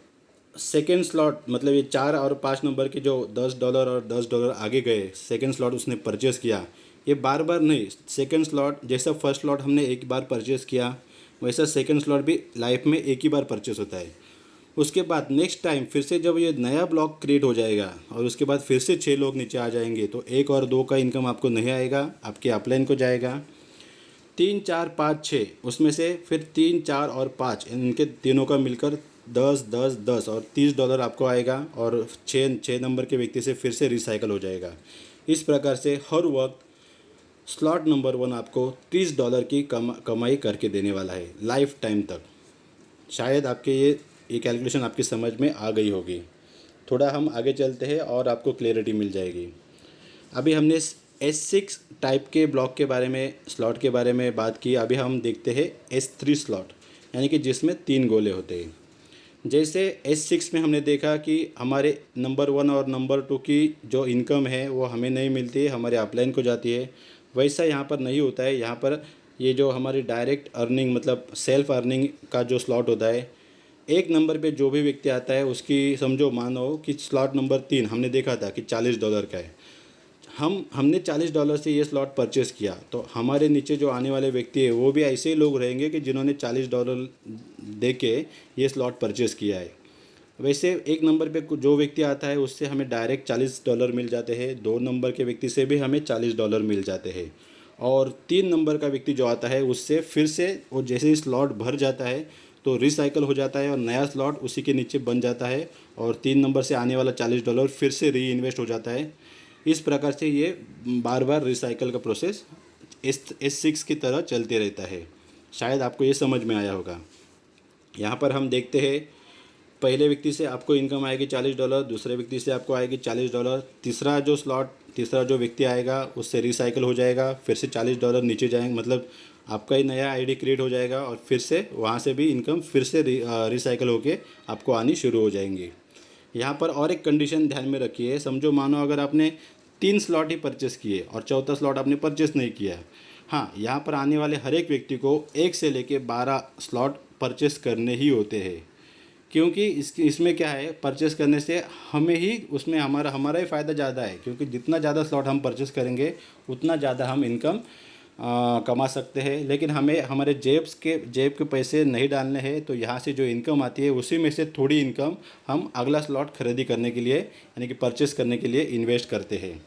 सेकेंड स्लॉट, मतलब ये 4 और 5 नंबर के जो $10 और $10 आगे गए, सेकेंड स्लॉट उसने परचेज़ किया, ये बार बार नहीं। सेकेंड स्लॉट जैसा फर्स्ट स्लॉट हमने एक बार परचेज़ किया, वैसा सेकेंड स्लॉट भी लाइफ में एक ही बार परचेज़ होता है। उसके बाद नेक्स्ट टाइम फिर से जब ये नया ब्लॉक क्रिएट हो जाएगा, और उसके बाद फिर से 6 लोग नीचे आ जाएंगे, तो 1 और 2 का इनकम आपको नहीं आएगा, आपके अपलाइन को जाएगा। 3, 4, 5, 6, उसमें से फिर 3, 4 और 5, इनके तीनों का मिलकर 10, 10, 10 और $30 आपको आएगा, और 6 नंबर के व्यक्ति से फिर से रिसाइकल हो जाएगा। इस प्रकार से हर वक्त स्लॉट नंबर 1 आपको $30 की कमाई करके देने वाला है लाइफ टाइम तक। शायद आपके ये कैलकुलेशन आपकी समझ में आ गई होगी। थोड़ा हम आगे चलते हैं और आपको क्लैरिटी मिल जाएगी। अभी हमने S6 टाइप के ब्लॉक के बारे में, स्लॉट के बारे में बात की। अभी हम देखते हैं S3 स्लॉट, यानी कि जिसमें 3 गोले होते हैं। जैसे S6 में हमने देखा कि हमारे नंबर 1 और नंबर 2 की जो इनकम है वो हमें नहीं मिलती है, हमारे अपलाइन को जाती है। वैसा यहाँ पर नहीं होता है। यहाँ पर ये जो हमारी डायरेक्ट अर्निंग, मतलब सेल्फ अर्निंग का जो स्लॉट होता है, 1 नंबर पे जो भी व्यक्ति आता है उसकी, समझो मानो कि स्लॉट नंबर 3 हमने देखा था कि $40 का है। हमने $40 से ये स्लॉट परचेज़ किया, तो हमारे नीचे जो आने वाले व्यक्ति है वो भी ऐसे ही लोग रहेंगे कि जिन्होंने $40 दे के ये स्लॉट परचेज़ किया है। वैसे 1 नंबर पे जो व्यक्ति आता है उससे हमें डायरेक्ट $40 मिल जाते हैं। 2 नंबर के व्यक्ति से भी हमें $40 मिल जाते हैं, और 3 नंबर का व्यक्ति जो आता है उससे फिर से वो जैसे ही स्लॉट भर जाता है तो रिसाइकल हो जाता है, और नया स्लॉट उसी के नीचे बन जाता है, और 3 नंबर से आने वाला $40 फिर से री इन्वेस्ट हो जाता है। इस प्रकार से ये बार बार रिसाइकल का प्रोसेस S6 की तरह चलते रहता है। शायद आपको ये समझ में आया होगा। यहाँ पर हम देखते हैं पहले व्यक्ति से आपको इनकम आएगी $40, दूसरे व्यक्ति से आपको आएगी $40, तीसरा जो व्यक्ति आएगा उससे रिसाइकल हो जाएगा, फिर से $40 नीचे जाएंगे, मतलब आपका ही नया आईडी क्रिएट हो जाएगा और फिर से वहाँ से भी इनकम फिर से रिसाइकल होके आपको आनी शुरू हो जाएंगी। यहाँ पर और एक कंडीशन ध्यान में रखिए, समझो मानो अगर आपने 3 स्लॉट ही परचेस किए और चौथा स्लॉट आपने परचेस नहीं किया। हाँ, यहाँ पर आने वाले हर एक व्यक्ति को 1 से लेके 12 स्लॉट परचेस करने ही होते हैं, क्योंकि इसमें क्या है, परचेस करने से हमें ही उसमें हमारा ही फ़ायदा ज़्यादा है, क्योंकि जितना ज़्यादा स्लॉट हम परचेस करेंगे उतना ज़्यादा हम इनकम कमा सकते हैं। लेकिन हमें हमारे जेब के पैसे नहीं डालने हैं, तो यहाँ से जो इनकम आती है उसी में से थोड़ी इनकम हम अगला स्लॉट खरीदी करने के लिए यानी कि परचेस करने के लिए इन्वेस्ट करते हैं।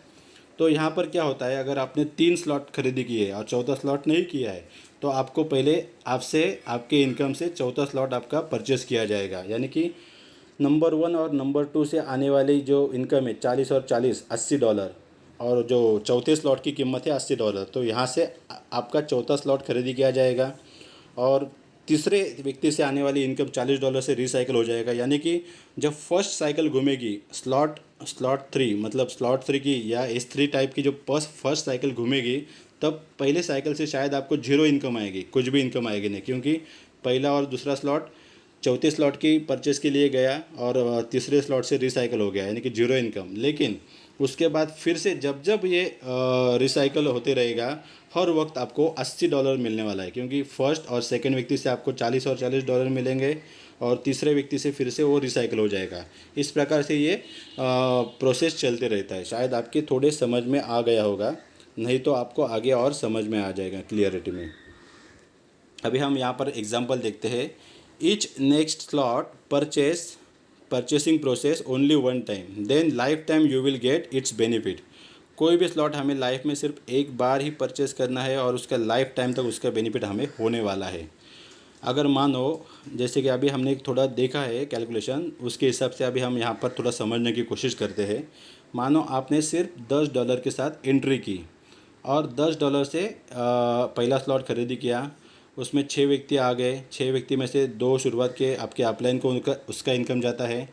तो यहाँ पर क्या होता है, अगर आपने 3 स्लॉट खरीदी की है और चौथा स्लॉट नहीं किया है, तो आपको पहले आपके इनकम से चौथा स्लॉट आपका परचेस किया जाएगा। यानी कि नंबर 1 और नंबर 2 से आने वाली जो इनकम है 40 और 40 $80, और जो चौथे स्लॉट की कीमत है $80, तो यहाँ से आपका चौथा स्लॉट खरीदी किया जाएगा और तीसरे व्यक्ति से आने वाली इनकम $40 से रिसाइकल हो जाएगा। यानी कि जब फर्स्ट साइकिल घूमेगी स्लॉट 3, मतलब स्लॉट 3 की या S3 टाइप की जो फर्स्ट साइकिल घूमेगी, तब पहले साइकिल से शायद आपको 0 इनकम आएगी, कुछ भी इनकम आएगी नहीं, क्योंकि पहला और दूसरा स्लॉट चौथे स्लॉट की परचेस के लिए गया और तीसरे स्लॉट से रिसाइकल हो गया, यानी कि 0 इनकम। लेकिन उसके बाद फिर से जब ये रिसाइकल होते रहेगा, हर वक्त आपको $80 मिलने वाला है, क्योंकि फर्स्ट और सेकंड व्यक्ति से आपको 40 और $40 मिलेंगे और तीसरे व्यक्ति से फिर से वो रिसाइकल हो जाएगा। इस प्रकार से ये प्रोसेस चलते रहता है। शायद आपके थोड़े समझ में आ गया होगा, नहीं तो आपको आगे और समझ में आ जाएगा क्लियरिटी में। अभी हम यहाँ पर एग्जांपल देखते हैं। Each next slot purchasing process only 1 time, then life time you will get its benefit. कोई भी स्लॉट हमें लाइफ में सिर्फ एक बार ही परचेस करना है और उसका लाइफ टाइम तक उसका बेनिफिट हमें होने वाला है। अगर मानो जैसे कि अभी हमने थोड़ा देखा है कैलकुलेशन, उसके हिसाब से अभी हम यहाँ पर थोड़ा समझने की कोशिश करते हैं। मानो आपने सिर्फ $10 के साथ एंट्री की और $10 से पहला स्लॉट खरीदी किया, उसमें 6 व्यक्ति आ गए, 6 व्यक्ति में से 2 शुरुआत के आपके अपलाइन को उसका इनकम जाता है।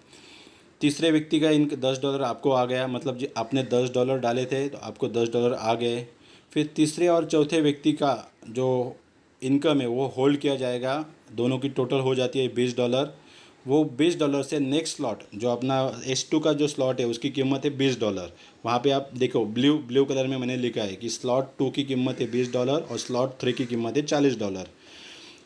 तीसरे व्यक्ति का $10 आपको आ गया, मतलब जी आपने $10 डाले थे तो आपको $10 आ गए। फिर तीसरे और चौथे व्यक्ति का जो इनकम है वो होल्ड किया जाएगा, दोनों की टोटल हो जाती है $20। वो $20 से नेक्स्ट स्लॉट जो अपना S2 का जो स्लॉट है उसकी कीमत है $20। वहाँ पे आप देखो ब्लू कलर में मैंने लिखा है कि स्लॉट 2 की कीमत है $20 और स्लॉट 3 की कीमत है $40।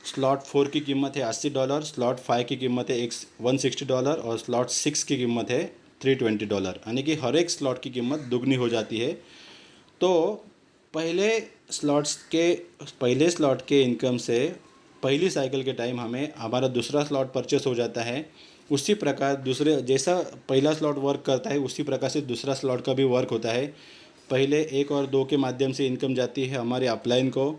स्लॉट 4 की कीमत है $80, स्लॉट 5 की कीमत है $160 और स्लॉट 6 की कीमत है $320। यानी कि हर एक स्लॉट की कीमत दुगनी हो जाती है। तो पहले स्लॉट के इनकम से पहली साइकिल के टाइम हमें हमारा दूसरा स्लॉट परचेस हो जाता है। उसी प्रकार जैसा पहला स्लॉट वर्क करता है उसी प्रकार से दूसरा स्लॉट का भी वर्क होता है। पहले 1 और 2 के माध्यम से इनकम जाती है हमारे अपलाइन को,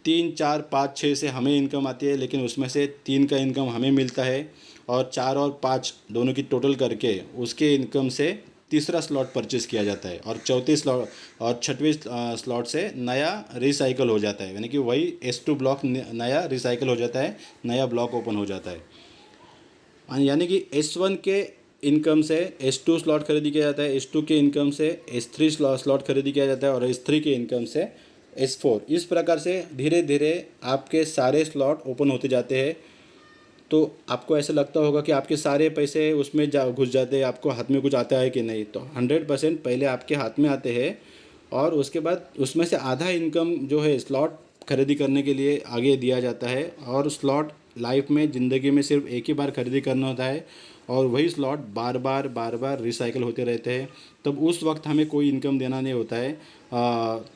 3, 4, 5, 6 से हमें इनकम आती है, लेकिन उसमें से 3 का इनकम हमें मिलता है और 4 और 5 दोनों की टोटल करके उसके इनकम से तीसरा स्लॉट परचेस किया जाता है और चौथे स्लॉट और छठवें स्लॉट से नया रिसाइकल हो जाता है। यानी कि वही S2 ब्लॉक नया रिसाइकल हो जाता है, नया ब्लॉक ओपन हो जाता है। यानी कि S1 के इनकम से S2 स्लॉट खरीदी किया जाता है, S2 के इनकम से S3 स्लॉट खरीदी किया जाता है और S3 के इनकम से S4। इस प्रकार से धीरे धीरे आपके सारे स्लॉट ओपन होते जाते हैं। तो आपको ऐसा लगता होगा कि आपके सारे पैसे उसमें घुस जाते हैं, आपको हाथ में कुछ आता है कि नहीं, तो 100% पहले आपके हाथ में आते हैं और उसके बाद उसमें से आधा इनकम जो है स्लॉट खरीदी करने के लिए आगे दिया जाता है। और स्लॉट लाइफ में ज़िंदगी में सिर्फ एक ही बार खरीदी करना होता है और वही स्लॉट बार बार रिसाइकल होते रहते हैं। तब उस वक्त हमें कोई इनकम देना नहीं होता है,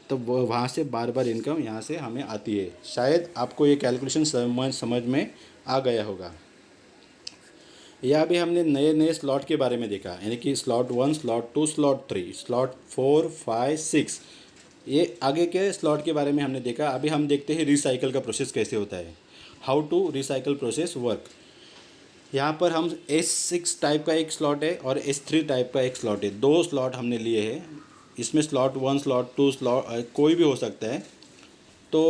तब वहाँ से बार इनकम यहाँ से हमें आती है। शायद आपको ये कैलकुलेशन समझ में आ गया होगा। यह भी हमने नए स्लॉट के बारे में देखा, यानी कि स्लॉट 1, स्लॉट 2, स्लॉट 3, स्लॉट 4, 5, 6, ये आगे के स्लॉट के बारे में हमने देखा। अभी हम देखते हैं रिसाइकल का प्रोसेस कैसे होता है, how to recycle process work. यहाँ पर हम S6 टाइप का एक स्लॉट है और S3 टाइप का एक स्लॉट है, 2 स्लॉट हमने लिए हैं। इसमें स्लॉट 1, स्लॉट 2 स्लॉट कोई भी हो सकता है। तो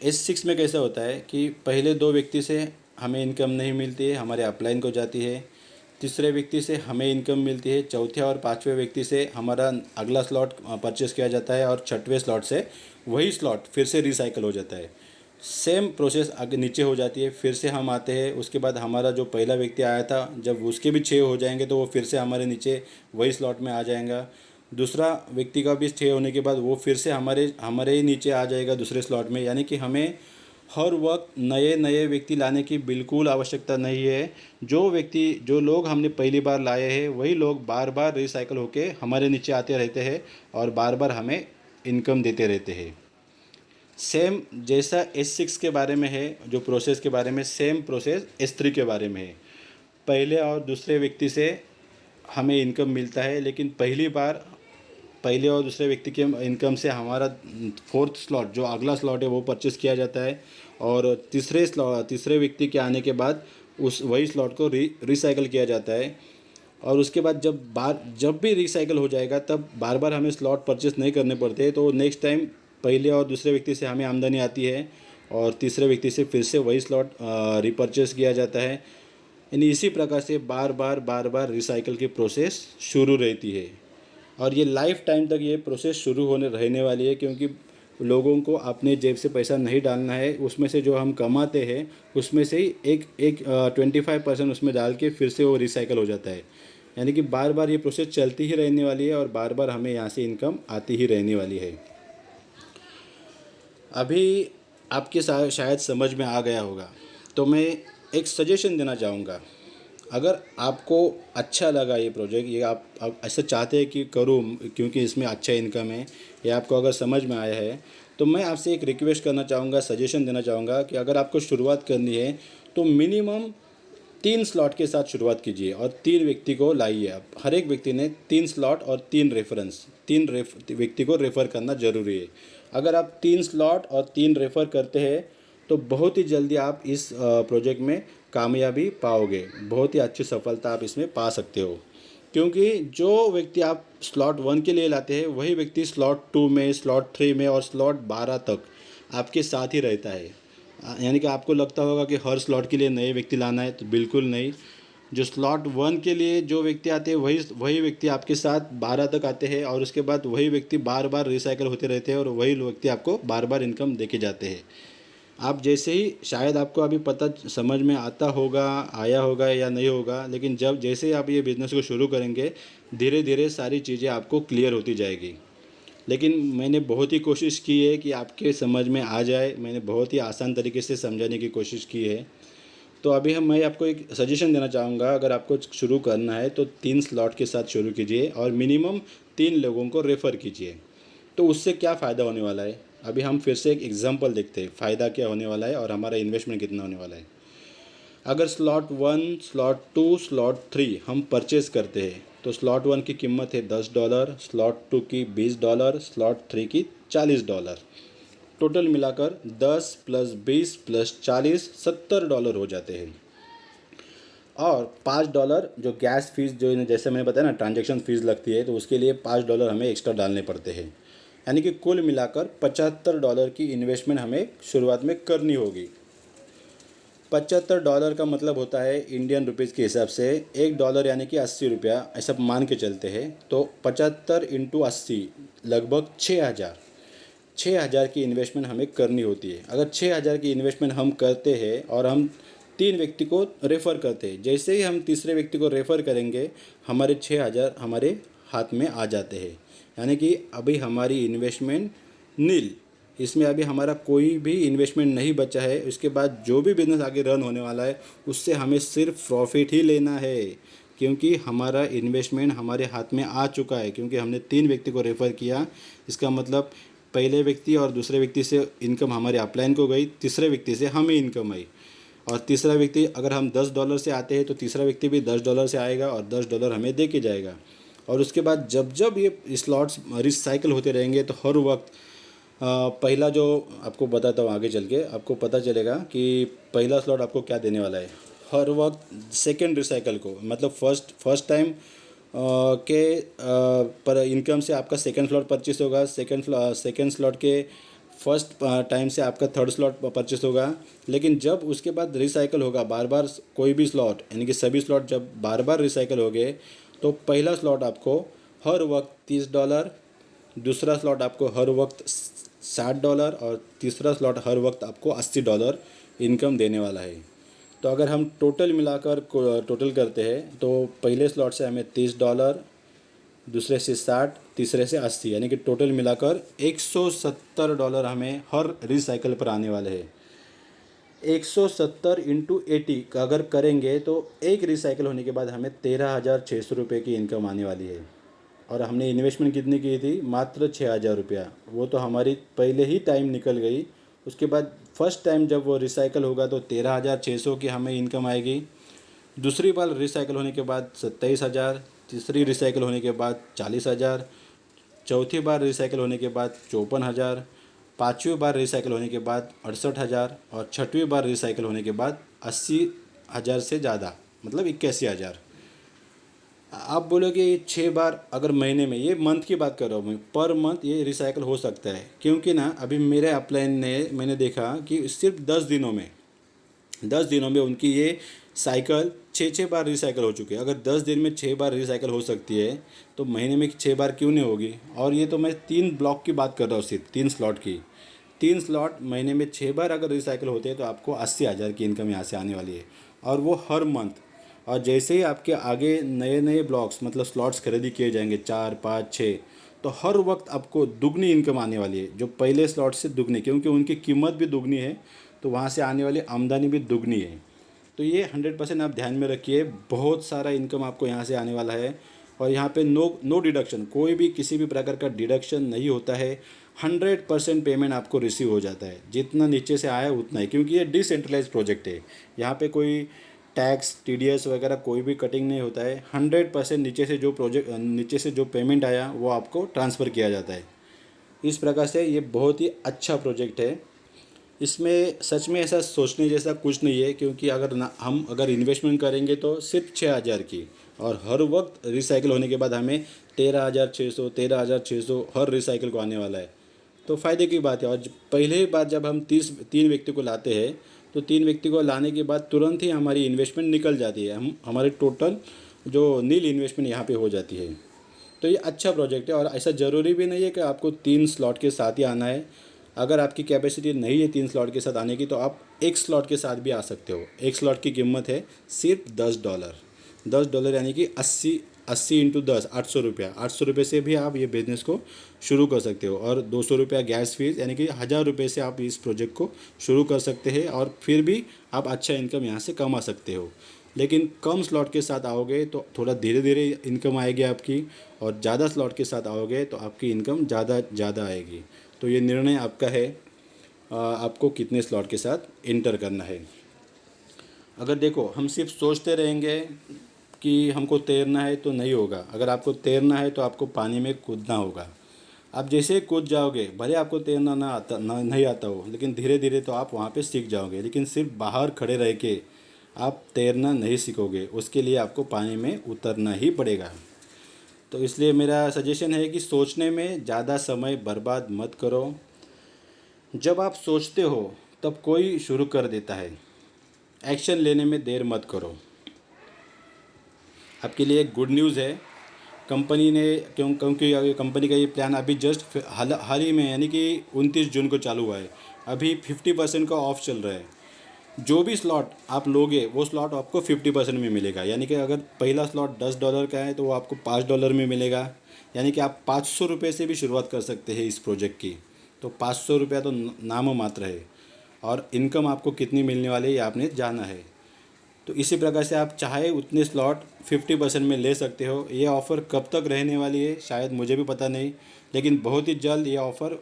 S6 में कैसा होता है कि पहले 2 व्यक्ति से हमें इनकम नहीं मिलती है, हमारे अपलाइन को जाती है। तीसरे व्यक्ति से हमें इनकम मिलती है। चौथे और पांचवें व्यक्ति से हमारा अगला स्लॉट परचेस किया जाता है और छठवें स्लॉट से वही स्लॉट फिर से रिसाइकल हो जाता है। सेम प्रोसेस आगे नीचे हो जाती है। फिर से हम आते हैं, उसके बाद हमारा जो पहला व्यक्ति आया था जब उसके भी 6 हो जाएंगे तो वो फिर से हमारे नीचे वही स्लॉट में आ जाएगा। दूसरा व्यक्ति का भी 6 होने के बाद वो फिर से हमारे ही नीचे आ जाएगा दूसरे स्लॉट में। यानी कि हमें हर वक्त नए नए व्यक्ति लाने की बिल्कुल आवश्यकता नहीं है। जो लोग हमने पहली बार लाए हैं वही लोग बार बार रिसाइकल होके हमारे नीचे आते रहते हैं और बार बार हमें इनकम देते रहते हैं। सेम जैसा S6 के बारे में है जो प्रोसेस के बारे में, सेम प्रोसेस S3 के बारे में है। पहले और दूसरे व्यक्ति से हमें इनकम मिलता है, लेकिन पहले और दूसरे व्यक्ति के इनकम से हमारा फोर्थ स्लॉट जो अगला स्लॉट है वो परचेस किया जाता है और तीसरे व्यक्ति के आने के बाद वही स्लॉट को रिसाइकल किया जाता है। और उसके बाद जब भी रिसाइकल हो जाएगा तब बार बार हमें स्लॉट परचेस नहीं करने पड़ते, तो नेक्स्ट टाइम पहले और दूसरे व्यक्ति से हमें आमदनी आती है और तीसरे व्यक्ति से फिर से वही स्लॉट रिपर्चेस किया जाता है। यानी इसी प्रकार से बार बार रिसाइकल की प्रोसेस शुरू रहती है और ये लाइफ टाइम तक ये प्रोसेस शुरू होने रहने वाली है, क्योंकि लोगों को अपने जेब से पैसा नहीं डालना है। उसमें से जो हम कमाते हैं उसमें से ही एक 25% उसमें डाल के फिर से वो रिसाइकल हो जाता है। यानी कि बार बार ये प्रोसेस चलती ही रहने वाली है और बार बार हमें यहाँ से इनकम आती ही रहने वाली है। अभी आपके शायद समझ में आ गया होगा, तो मैं एक सजेशन देना चाहूँगा। अगर आपको अच्छा लगा ये प्रोजेक्ट, ये आप ऐसा चाहते हैं कि करूँ क्योंकि इसमें अच्छा इनकम है, या आपको अगर समझ में आया है, तो मैं आपसे एक रिक्वेस्ट करना चाहूँगा, सजेशन देना चाहूँगा कि अगर आपको शुरुआत करनी है तो मिनिमम 3 स्लॉट के साथ शुरुआत कीजिए और 3 व्यक्ति को लाइए। आप हर एक व्यक्ति ने 3 स्लॉट और 3 रेफरेंस, व्यक्ति को रेफ़र करना ज़रूरी है। अगर आप 3 स्लॉट और 3 रेफ़र करते हैं तो बहुत ही जल्दी आप इस प्रोजेक्ट में कामयाबी पाओगे, बहुत ही अच्छी सफलता आप इसमें पा सकते हो। क्योंकि जो व्यक्ति आप स्लॉट 1 के लिए लाते हैं वही व्यक्ति स्लॉट 2 में, स्लॉट 3 में और स्लॉट 12 तक आपके साथ ही रहता है। यानी कि आपको लगता होगा कि हर स्लॉट के लिए नए व्यक्ति लाना है, तो बिल्कुल नहीं। जो स्लॉट 1 के लिए जो व्यक्ति आते हैं वही व्यक्ति आपके साथ 12 तक आते हैं और उसके बाद वही व्यक्ति बार बार रिसाइकल होते रहते हैं और वही व्यक्ति आपको बार बार इनकम देके जाते हैं। आप जैसे ही, शायद आपको अभी पता समझ में आया होगा या नहीं होगा, लेकिन जैसे ही आप ये बिज़नेस को शुरू करेंगे धीरे धीरे सारी चीज़ें आपको क्लियर होती जाएगी। लेकिन मैंने बहुत ही कोशिश की है कि आपके समझ में आ जाए, मैंने बहुत ही आसान तरीके से समझाने की कोशिश की है। तो अभी मैं आपको एक सजेशन देना चाहूँगा, अगर आपको शुरू करना है तो 3 स्लॉट के साथ शुरू कीजिए और मिनिमम 3 लोगों को रेफ़र कीजिए। तो उससे क्या फ़ायदा होने वाला है, अभी हम फिर से एक एग्जांपल देखते हैं, फ़ायदा क्या होने वाला है और हमारा इन्वेस्टमेंट कितना होने वाला है। अगर स्लॉट 1, स्लॉट 2, स्लॉट 3 हम परचेज़ करते हैं तो स्लॉट 1 की कीमत है $10, स्लॉट 2 की $20, स्लॉट 3 की $40। टोटल मिलाकर 10 + 20 + 40 $70 हो जाते हैं। और $5 जो गैस फीस, जो जैसे मैंने बताया ना ट्रांजैक्शन फ़ीस लगती है, तो उसके लिए $5 हमें एक्स्ट्रा डालने पड़ते हैं। यानी कि कुल मिलाकर $75 की इन्वेस्टमेंट हमें शुरुआत में करनी होगी। $75 का मतलब होता है इंडियन रुपीज़ के हिसाब से $1 यानी कि 80 रुपया, ऐसा मान के चलते हैं। तो 75 × 80 लगभग 6,000 की इन्वेस्टमेंट हमें करनी होती है। अगर 6,000 की इन्वेस्टमेंट हम करते हैं और हम 3 व्यक्ति को रेफ़र करते हैं, जैसे ही हम तीसरे व्यक्ति को रेफ़र करेंगे हमारे 6,000 हमारे हाथ में आ जाते हैं। यानी कि अभी हमारी इन्वेस्टमेंट नील, इसमें अभी हमारा कोई भी इन्वेस्टमेंट नहीं बचा है। उसके बाद जो भी बिज़नेस आगे रन होने वाला है उससे हमें सिर्फ प्रॉफिट ही लेना है, क्योंकि हमारा इन्वेस्टमेंट हमारे हाथ में आ चुका है। क्योंकि हमने 3 व्यक्ति को रेफ़र किया, इसका मतलब पहले व्यक्ति और दूसरे व्यक्ति से इनकम हमारे अपलाइन को गई, तीसरे व्यक्ति से हमें इनकम आई। और तीसरा व्यक्ति, अगर हम $10 से आते हैं तो तीसरा व्यक्ति भी $10 से आएगा और $10 हमें दे के जाएगा। और उसके बाद जब ये स्लॉट्स रिसाइकल होते रहेंगे तो हर वक्त पहला जो आपको बताता हूँ, आगे चल के आपको पता चलेगा कि पहला स्लॉट आपको क्या देने वाला है। हर वक्त सेकंड रिसाइकल को, मतलब फर्स्ट टाइम पर इनकम से आपका सेकंड स्लॉट परचेस होगा, सेकंड स्लॉट के फर्स्ट टाइम से आपका थर्ड स्लॉट परचेस होगा, लेकिन जब उसके बाद रिसाइकल होगा बार बार कोई भी स्लॉट, यानी कि सभी स्लॉट जब बार बार रिसाइकल हो गए तो पहला स्लॉट आपको हर वक्त $30, दूसरा स्लॉट आपको हर वक्त $60 और तीसरा स्लॉट हर वक्त आपको $80 इनकम देने वाला है। तो अगर हम टोटल मिलाकर टोटल करते हैं तो पहले स्लॉट से हमें $30, दूसरे से 60, तीसरे से 80, यानी कि टोटल मिलाकर $170 हमें हर रिसाइकल पर आने वाले हैं। 170 इंटू 80 का अगर करेंगे तो एक रिसाइकल होने के बाद हमें 13,600 रुपये की इनकम आने वाली है। और हमने इन्वेस्टमेंट कितनी की थी? मात्र 6,000 रुपया। वो तो हमारी पहले ही टाइम निकल गई। उसके बाद फर्स्ट टाइम जब वो रिसाइकल होगा तो 13,600 की हमें इनकम आएगी। दूसरी बार रिसाइकल होने के बाद 27,000, तीसरी रिसाइकल होने के बाद 40,000, चौथी बार रिसाइकल होने के बाद 54,000, पाँचवीं बार रिसाइकल होने के बाद 68,000 और छठवीं बार रिसाइकल होने के बाद 80,000 से ज़्यादा, मतलब 81,000। आप बोलोगे 6 बार अगर महीने में, ये मंथ की बात कर रहा हूँ मैं, पर मंथ ये रिसाइकल हो सकता है। क्योंकि ना अभी मेरे अपलाइन ने मैंने देखा कि सिर्फ 10 दिनों में उनकी ये साइकिल 6 बार रिसाइकल हो चुकी है। अगर 10 दिन में 6 बार रिसाइकिल हो सकती है तो महीने में 6 बार क्यों नहीं होगी? और ये तो मैं 3 ब्लॉक की बात कर रहा हूँ, सिर्फ 3 स्लॉट की। 3 स्लॉट महीने में 6 बार अगर रिसाइकिल होते हैं तो आपको 80,000 की इनकम यहाँ से आने वाली है, और वो हर मंथ। और जैसे ही आपके आगे नए नए ब्लॉक्स मतलब स्लॉट्स खरीदी किए जाएंगे 4, 5, 6, तो हर वक्त आपको दुगनी इनकम आने वाली है, जो पहले स्लॉट से दुगनी, क्योंकि उनकी कीमत भी दुगनी है तो वहाँ से आने वाली आमदनी भी दुगनी है। तो ये 100% आप ध्यान में रखिए, बहुत सारा इनकम आपको यहाँ से आने वाला है। और यहाँ पे नो डिडक्शन, कोई भी किसी भी प्रकार का डिडक्शन नहीं होता है। 100% पेमेंट आपको रिसीव हो जाता है, जितना नीचे से आया उतना ही, क्योंकि ये डिसेंट्रलाइज प्रोजेक्ट है। यहाँ पे कोई टैक्स, TDS वगैरह कोई भी कटिंग नहीं होता है। 100% नीचे से जो पेमेंट आया वो आपको ट्रांसफ़र किया जाता है। इस प्रकार से ये बहुत ही अच्छा प्रोजेक्ट है। इसमें सच में ऐसा सोचने जैसा कुछ नहीं है, क्योंकि हम अगर इन्वेस्टमेंट करेंगे तो सिर्फ 6,000 की, और हर वक्त रिसाइकिल होने के बाद हमें 13,600 हर रिसाइकिल को आने वाला है। तो फ़ायदे की बात है। और पहले बार जब हम 3 व्यक्ति को लाते हैं तो 3 व्यक्ति को लाने के बाद तुरंत ही हमारी इन्वेस्टमेंट निकल जाती है, हमारे टोटल जो नील इन्वेस्टमेंट यहाँ पे हो जाती है। तो ये अच्छा प्रोजेक्ट है। और ऐसा ज़रूरी भी नहीं है कि आपको 3 स्लॉट के साथ ही आना है। अगर आपकी कैपेसिटी नहीं है 3 स्लॉट के साथ आने की तो आप एक स्लॉट के साथ भी आ सकते हो। एक स्लॉट की कीमत है सिर्फ $10, यानी कि 80 इंटू 10, 800 रुपया। 800 रुपये से भी आप ये बिज़नेस को शुरू कर सकते हो। और 200 रुपया गैस फीस, यानी कि 1,000 रुपये से आप इस प्रोजेक्ट को शुरू कर सकते हैं, और फिर भी आप अच्छा इनकम यहाँ से कमा सकते हो। लेकिन कम स्लॉट के साथ आओगे तो थोड़ा धीरे धीरे इनकम आएगी आपकी, और ज़्यादा स्लॉट के साथ आओगे तो आपकी इनकम ज़्यादा आएगी। तो ये निर्णय आपका है, आपको कितने स्लॉट के साथ इंटर करना है। अगर देखो हम सिर्फ सोचते रहेंगे कि हमको तैरना है तो नहीं होगा। अगर आपको तैरना है तो आपको पानी में कूदना होगा। आप जैसे ही कूद जाओगे, भले आपको तैरना नहीं आता हो, लेकिन धीरे धीरे तो आप वहाँ पे सीख जाओगे। लेकिन सिर्फ बाहर खड़े रह के आप तैरना नहीं सीखोगे, उसके लिए आपको पानी में उतरना ही पड़ेगा। तो इसलिए मेरा सजेशन है कि सोचने में ज़्यादा समय बर्बाद मत करो। जब आप सोचते हो तब कोई शुरू कर देता है, एक्शन लेने में देर मत करो। आपके लिए एक गुड न्यूज़ है, कंपनी ने क्योंकि कंपनी का ये प्लान अभी जस्ट हाल ही में, यानी कि 29 जून को चालू हुआ है। अभी 50% का ऑफ चल रहा है। जो भी स्लॉट आप लोगे वो स्लॉट आपको 50% में मिलेगा। यानी कि अगर पहला स्लॉट $10 का है तो वो आपको $5 में मिलेगा। यानी कि आप 500 रुपये से भी शुरुआत कर सकते हैं इस प्रोजेक्ट की। तो 500 रुपया तो नाम मात्र है, और इनकम आपको कितनी मिलने वाली है ये आपने जाना है। तो इसी प्रकार से आप चाहे उतने स्लॉट 50% में ले सकते हो। ये ऑफ़र कब तक रहने वाली है शायद मुझे भी पता नहीं, लेकिन बहुत ही जल्द ये ऑफ़र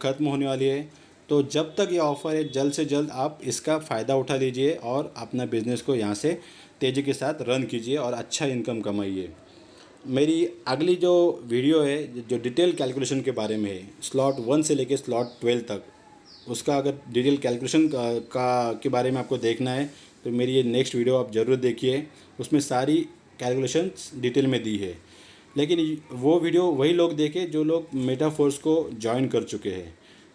ख़त्म होने वाली है। तो जब तक ये ऑफ़र है, जल्द से जल्द आप इसका फ़ायदा उठा लीजिए और अपना बिज़नेस को यहाँ से तेज़ी के साथ रन कीजिए और अच्छा इनकम कमाइए। मेरी अगली जो वीडियो है जो डिटेल कैलकुलेशन के बारे में है, स्लॉट 1 से लेकर स्लॉट 12 तक, उसका अगर डिटेल कैलकुलेशन के बारे में आपको देखना है तो मेरी ये नेक्स्ट वीडियो आप ज़रूर देखिए। उसमें सारी कैलकुलेशंस डिटेल में दी है। लेकिन वो वीडियो वही लोग देखें जो लोग मेटाफोर्स को ज्वाइन कर चुके हैं,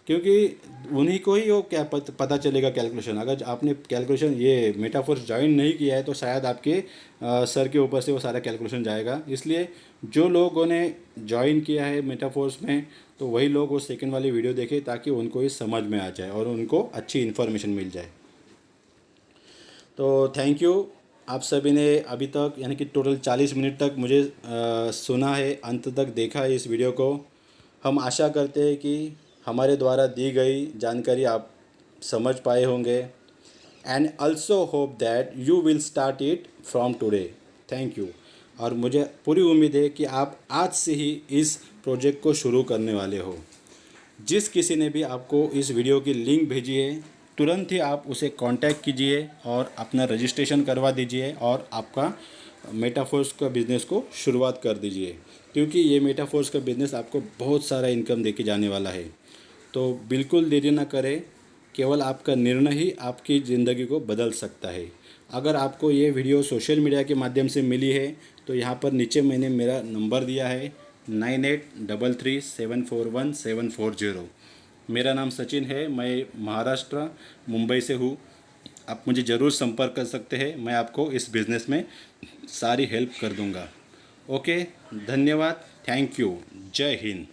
क्योंकि उन्हीं को ही वो क्या पता चलेगा कैलकुलेशन। अगर आपने कैलकुलेशन ये मेटाफोर्स ज्वाइन नहीं किया है तो शायद आपके सर के ऊपर से वो सारा कैलकुलेशन जाएगा। इसलिए जो लोगों ने ज्वाइन किया है मेटाफोर्स में तो वही लोग वो सेकंड वाली वीडियो देखें ताकि उनको ये समझ में आ जाए और उनको अच्छी इन्फॉर्मेशन मिल जाए। तो थैंक यू आप सभी ने अभी तक यानी कि टोटल 40 मिनट तक मुझे सुना है, अंत तक देखा है इस वीडियो को। हम आशा करते हैं कि हमारे द्वारा दी गई जानकारी आप समझ पाए होंगे and also hope that you will start it from today. Thank you. और मुझे पूरी उम्मीद है कि आप आज से ही इस प्रोजेक्ट को शुरू करने वाले हो। जिस किसी ने भी आपको इस वीडियो की लिंक भेजी है तुरंत ही आप उसे कांटेक्ट कीजिए और अपना रजिस्ट्रेशन करवा दीजिए और आपका मेटाफोर्स का बिज़नेस को शुरुआत कर दीजिए, क्योंकि ये मेटाफोर्स का बिज़नेस आपको बहुत सारा इनकम देके जाने वाला है। तो बिल्कुल देरी ना करें, केवल आपका निर्णय ही आपकी ज़िंदगी को बदल सकता है। अगर आपको ये वीडियो सोशल मीडिया के माध्यम से मिली है तो यहाँ पर नीचे मैंने मेरा नंबर दिया है 9833741740। मेरा नाम सचिन है, मैं महाराष्ट्र मुंबई से हूँ। आप मुझे ज़रूर संपर्क कर सकते हैं, मैं आपको इस बिज़नेस में सारी हेल्प कर दूँगा। ओके, धन्यवाद, थैंक यू, जय हिंद।